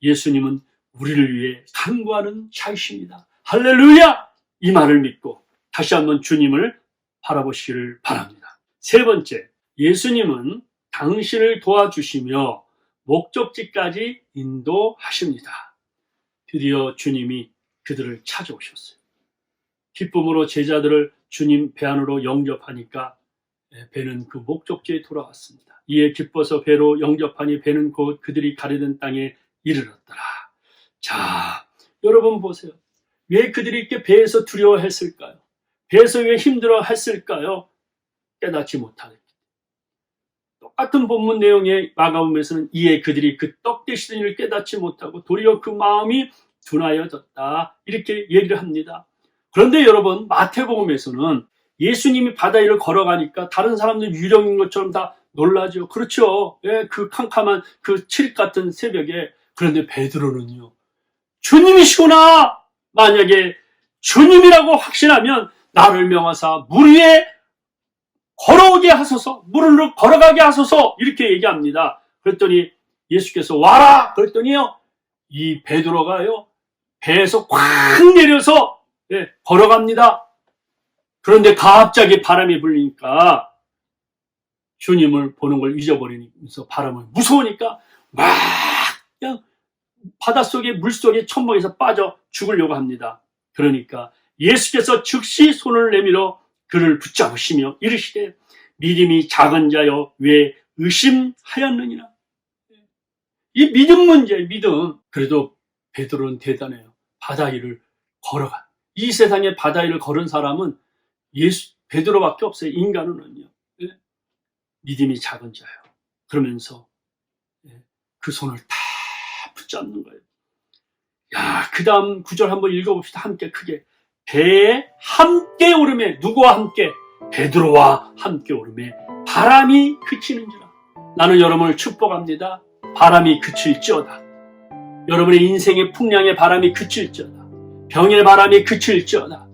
Speaker 1: 예수님은 우리를 위해 간구하는 자이십니다. 할렐루야! 이 말을 믿고 다시 한번 주님을 바라보시기를 바랍니다. 세 번째, 예수님은 당신을 도와주시며 목적지까지 인도하십니다. 드디어 주님이 그들을 찾아오셨어요. 기쁨으로 제자들을 주님 배 안으로 영접하니까 배는 그 목적지에 돌아왔습니다. 이에 기뻐서 배로 영접하니 배는 곧 그들이 가려던 땅에 이르렀더라. 자, 여러분 보세요. 왜 그들이 이렇게 배에서 두려워했을까요? 배에서 왜 힘들어했을까요? 깨닫지 못하겠다. 똑같은 본문 내용의 마가복음에서는 이에 그들이 그 떡 되시던 일을 깨닫지 못하고 도리어 그 마음이 둔하여졌다. 이렇게 얘기를 합니다. 그런데 여러분, 마태복음에서는 예수님이 바다 위를 걸어가니까 다른 사람들 유령인 것처럼 다 놀라죠. 그렇죠. 예, 그 캄캄한 그 칠흑 같은 새벽에. 그런데 베드로는요, 주님이시구나. 만약에 주님이라고 확신하면 나를 명하사 물 위에 걸어오게 하소서, 물을 걸어가게 하소서, 이렇게 얘기합니다. 그랬더니 예수께서 와라. 그랬더니요, 이 베드로가요, 배에서 꽉 내려서 걸어갑니다. 그런데 갑자기 바람이 불리니까 주님을 보는 걸 잊어버리면서 바람을 무서우니까 막 그냥 바닷속에 물속에 천막에서 빠져 죽으려고 합니다. 그러니까 예수께서 즉시 손을 내밀어 그를 붙잡으시며 이르시되 믿음이 작은 자여 왜 의심하였느니라. 이 믿음 문제예요. 믿음. 그래도 베드로는 대단해요. 바다 위를 걸어간, 이 세상에 바다 위를 걸은 사람은 베드로밖에 없어요. 인간은요. 믿음이 작은 자요. 그러면서 그 손을 다 붙잡는 거예요. 야, 그 다음 구절 한번 읽어봅시다. 함께 크게. 배에 함께 오름에, 누구와 함께? 베드로와 함께 오름에 바람이 그치는지라. 나는 여러분을 축복합니다. 바람이 그칠지어다. 여러분의 인생의 풍랑의 바람이 그칠지어다. 병의 바람이 그칠지어다.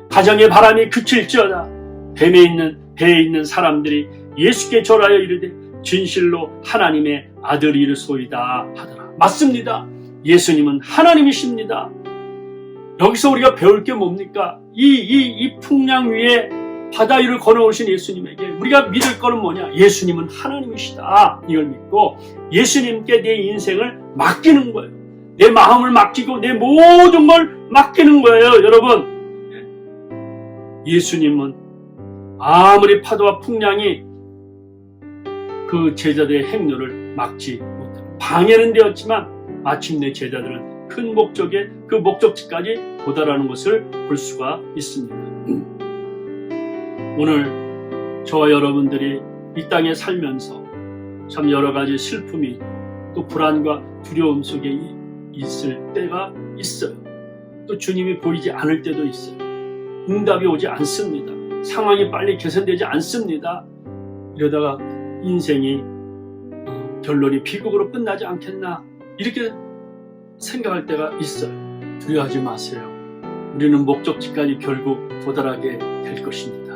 Speaker 1: 가정의 바람이 그칠지어다. 배에 있는 사람들이 예수께 절하여 이르되 진실로 하나님의 아들이르소이다 하더라. 맞습니다. 예수님은 하나님이십니다. 여기서 우리가 배울 게 뭡니까? 이 풍랑 위에 바다 위를 걸어오신 예수님에게 우리가 믿을 거는 뭐냐? 예수님은 하나님이시다. 이걸 믿고 예수님께 내 인생을 맡기는 거예요. 내 마음을 맡기고 내 모든 걸 맡기는 거예요. 여러분, 예수님은 아무리 파도와 풍랑이 그 제자들의 행로를 막지 못합니다. 방해는 되었지만 마침내 제자들은 큰 목적에 그 목적지까지 도달하는 것을 볼 수가 있습니다. 오늘 저와 여러분들이 이 땅에 살면서 참 여러 가지 슬픔이 있고 또 불안과 두려움 속에 있을 때가 있어요. 또 주님이 보이지 않을 때도 있어요. 응답이 오지 않습니다. 상황이 빨리 개선되지 않습니다. 이러다가 인생이 결론이 비극으로 끝나지 않겠나 이렇게 생각할 때가 있어요. 두려워하지 마세요. 우리는 목적지까지 결국 도달하게 될 것입니다.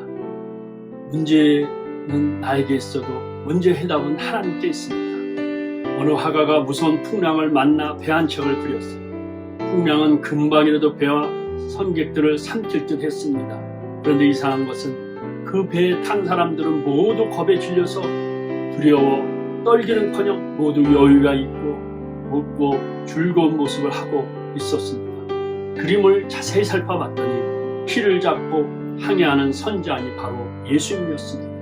Speaker 1: 문제는 나에게 있어도 문제 해답은 하나님께 있습니다. 어느 화가가 무서운 풍랑을 만나 배 한 척을 그렸어요. 풍랑은 금방이라도 배와 선객들을 삼킬 듯 했습니다. 그런데 이상한 것은 그 배에 탄 사람들은 모두 겁에 질려서 두려워 떨기는커녕 모두 여유가 있고 웃고 즐거운 모습을 하고 있었습니다. 그림을 자세히 살펴봤더니 키를 잡고 항해하는 선장이 바로 예수님이었습니다.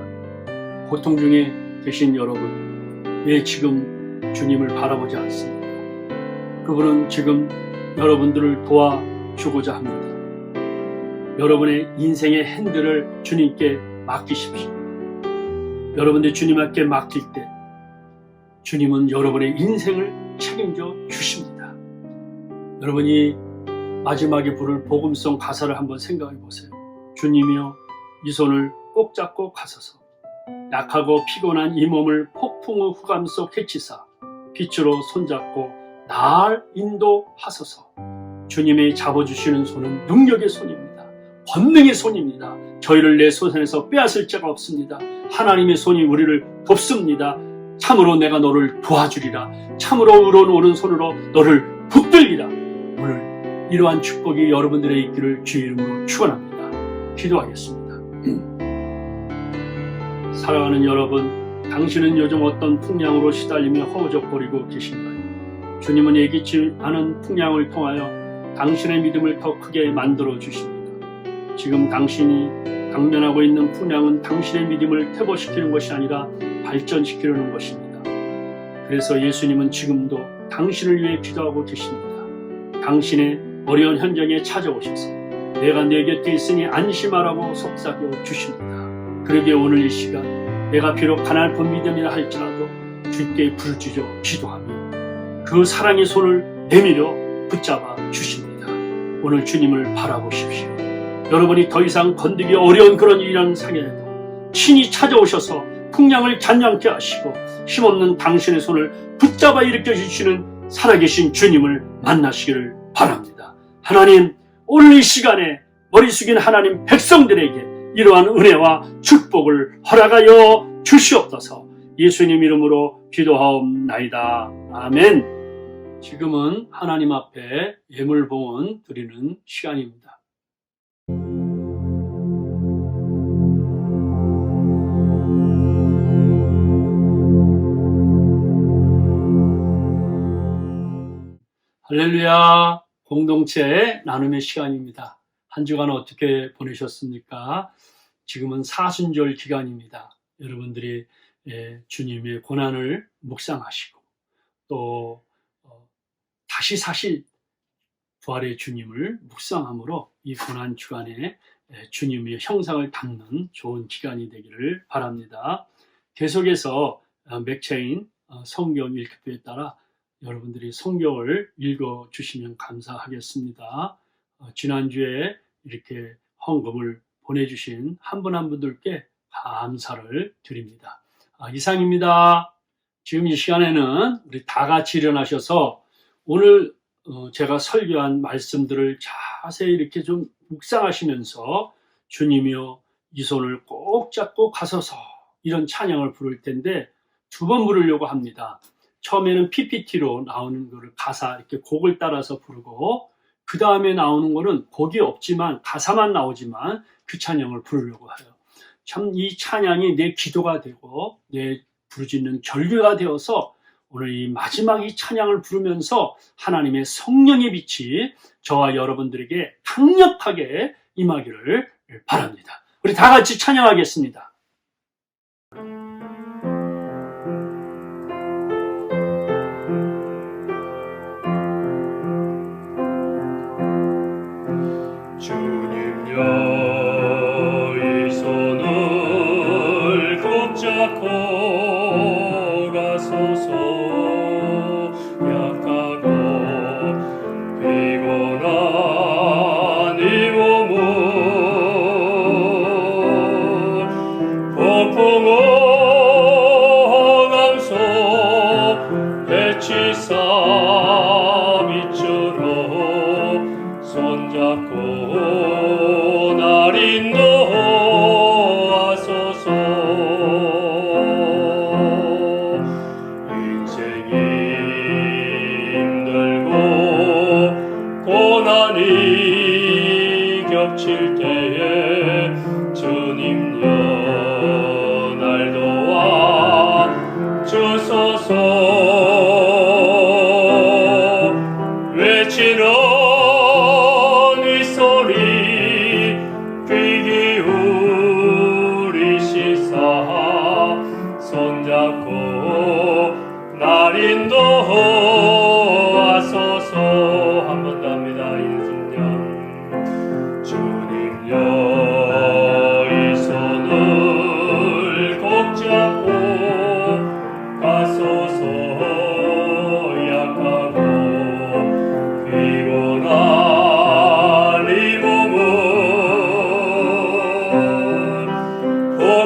Speaker 1: 고통 중에 계신 여러분, 왜 지금 주님을 바라보지 않습니까? 그분은 지금 여러분들을 도와주고자 합니다. 여러분의 인생의 핸들을 주님께 맡기십시오. 여러분들이 주님께 맡길 때 주님은 여러분의 인생을 책임져 주십니다. 여러분이 마지막에 부를 복음성 가사를 한번 생각해 보세요. 주님이여 이 손을 꼭 잡고 가소서. 약하고 피곤한 이 몸을 폭풍의 후감 속 해치사 빛으로 손잡고 날 인도하소서. 주님이 잡아주시는 손은 능력의 손입니다. 권능의 손입니다. 저희를 내 손에서 빼앗을 자가 없습니다. 하나님의 손이 우리를 돕습니다. 참으로 내가 너를 도와주리라. 참으로 의로운 오른손으로 너를 붙들리라. 오늘 이러한 축복이 여러분들의 있기를 주의 이름으로 축원합니다. 기도하겠습니다. 사랑하는 여러분, 당신은 요즘 어떤 풍랑으로 시달리며 허우적거리고 계신가요? 주님은 예기치 않은 풍랑을 통하여 당신의 믿음을 더 크게 만들어 주십니다. 지금 당신이 당면하고 있는 풍랑은 당신의 믿음을 퇴보시키는 것이 아니라 발전시키려는 것입니다. 그래서 예수님은 지금도 당신을 위해 기도하고 계십니다. 당신의 어려운 현장에 찾아오셔서 내가 내 곁에 있으니 안심하라고 속삭여 주십니다. 그러기에 오늘 이 시간 내가 비록 가난한 믿음이라 할지라도 주께 부르짖어 기도하며 그 사랑의 손을 내밀어 붙잡아 주십니다. 오늘 주님을 바라보십시오. 여러분이 더 이상 건드기 어려운 그런 일이라는 상황에도 친히 찾아오셔서 풍랑을 잔량케 하시고 힘없는 당신의 손을 붙잡아 일으켜 주시는 살아계신 주님을 만나시기를 바랍니다. 하나님, 오늘 이 시간에 머리 숙인 하나님 백성들에게 이러한 은혜와 축복을 허락하여 주시옵소서. 예수님 이름으로 기도하옵나이다. 아멘. 지금은 하나님 앞에 예물봉헌 드리는 시간입니다. 할렐루야. 공동체 나눔의 시간입니다. 한 주간 어떻게 보내셨습니까? 지금은 사순절 기간입니다. 여러분들이 주님의 고난을 묵상하시고 또 다시 사실 부활의 주님을 묵상함으로 이 고난 주간에 주님의 형상을 담는 좋은 기간이 되기를 바랍니다. 계속해서 맥체인 성경 읽기에 따라 여러분들이 성경을 읽어주시면 감사하겠습니다. 지난주에 이렇게 헌금을 보내주신 한 분 한 분들께 감사를 드립니다. 이상입니다. 지금 이 시간에는 우리 다 같이 일어나셔서 오늘 제가 설교한 말씀들을 자세히 이렇게 좀 묵상하시면서 주님이여 이 손을 꼭 잡고 가소서 이런 찬양을 부를 텐데 두 번 부르려고 합니다. 처음에는 PPT로 나오는 거를 가사 이렇게 곡을 따라서 부르고 그 다음에 나오는 거는 곡이 없지만 가사만 나오지만 그 찬양을 부르려고 해요. 참 이 찬양이 내 기도가 되고 내 부르짖는 절규가 되어서 오늘 이 마지막 이 찬양을 부르면서 하나님의 성령의 빛이 저와 여러분들에게 강력하게 임하기를 바랍니다. 우리 다 같이 찬양하겠습니다. 주님여 이 손을 꼭 잡고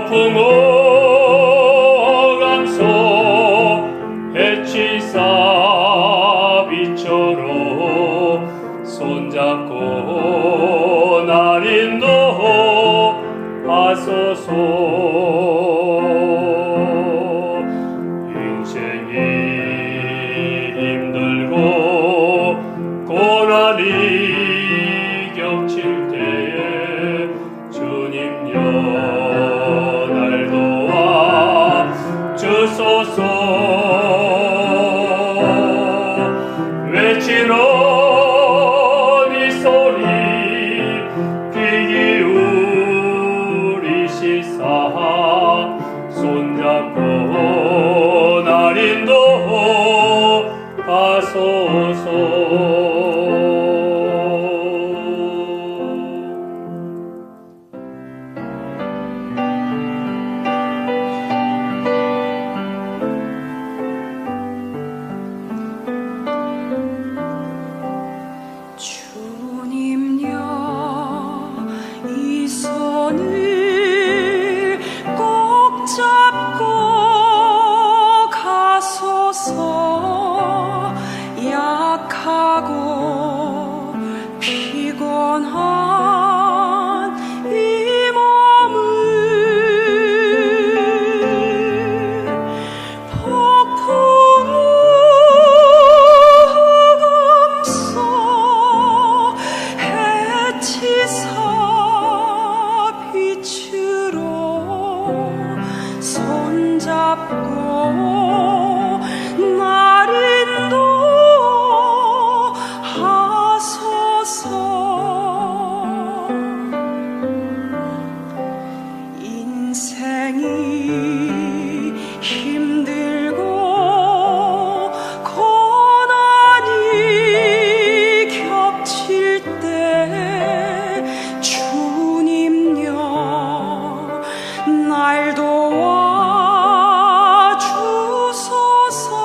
Speaker 1: 폭풍우 감소 해치사 빛처럼 손잡고 날 인도하소서. 인생이 힘들고 고난이 겹칠 때에 주님여 날 도와 주소서. 외치는 이 소리 귀 기울이시사 손잡고 날 인도하소서.
Speaker 4: 주님여 이 손을 꼭 잡고 가소서. 약하고 피곤한 이 몸을 폭풍우 감소 해치사 빛으로 손잡고 날 인도하소서. 인생이 힘들고 고난이 겹칠 때 주님여 날 도와 주소서.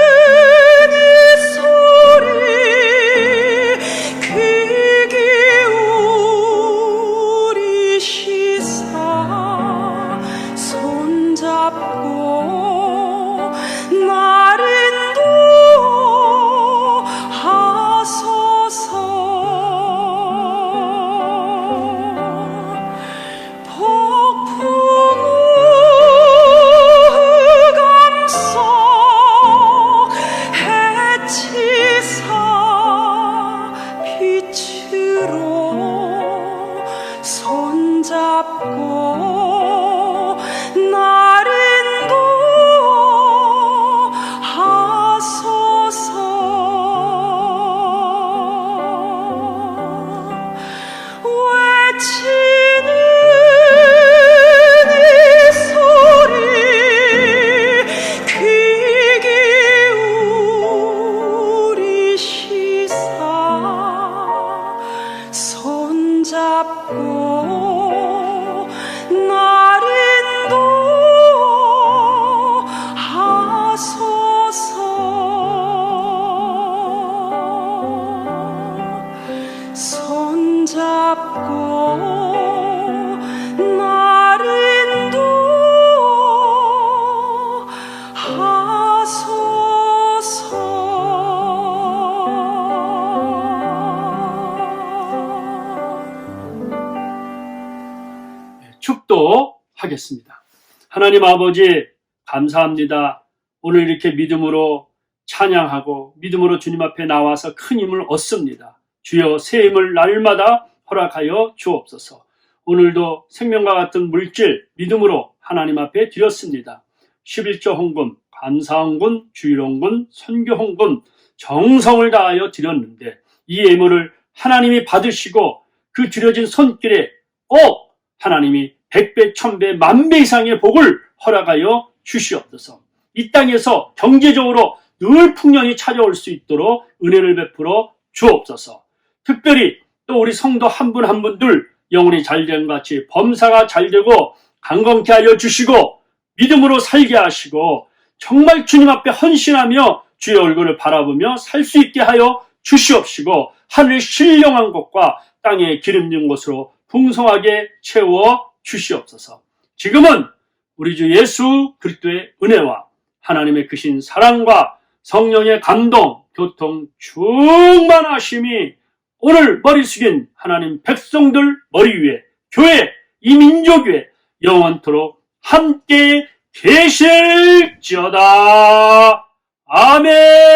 Speaker 4: 외치는 이 소리 귀 기울이시사 손잡고 날 인도하소서. 폭풍우 감소 해치사 빛으로 손잡고 날 인도하소서. 외치는 이 소리 귀 기울이시사 손잡고 날 인도하소서. 손잡고 날 인도하소서.
Speaker 1: 축도하겠습니다. 하나님 아버지 감사합니다. 오늘 이렇게 믿음으로 찬양하고 믿음으로 주님 앞에 나와서 큰 힘을 얻습니다. 주여 새 힘을 날마다 허락하여 주옵소서. 오늘도 생명과 같은 물질 믿음으로 하나님 앞에 드렸습니다. 11조 헌금, 감사헌금, 주일헌금, 선교헌금 정성을 다하여 드렸는데 이 예물을 하나님이 받으시고 그 드려진 손길에 하나님이 100배, 1000배, 10,000배 이상의 복을 허락하여 주시옵소서. 이 땅에서 경제적으로 늘 풍년이 찾아올 수 있도록 은혜를 베풀어 주옵소서. 특별히 또 우리 성도 한 분 한 분들 영혼이 잘된 같이 범사가 잘되고 강건케 하여 주시고 믿음으로 살게 하시고 정말 주님 앞에 헌신하며 주의 얼굴을 바라보며 살 수 있게 하여 주시옵시고 하늘 신령한 것과 땅에 기름진 것으로 풍성하게 채워 주시옵소서. 지금은 우리 주 예수 그리스도의 은혜와 하나님의 크신 사랑과 성령의 감동, 교통, 충만하심이 오늘 머리 숙인 하나님 백성들 머리 위에, 교회, 이 민족 위에 영원토록 함께 계실지어다. 아멘.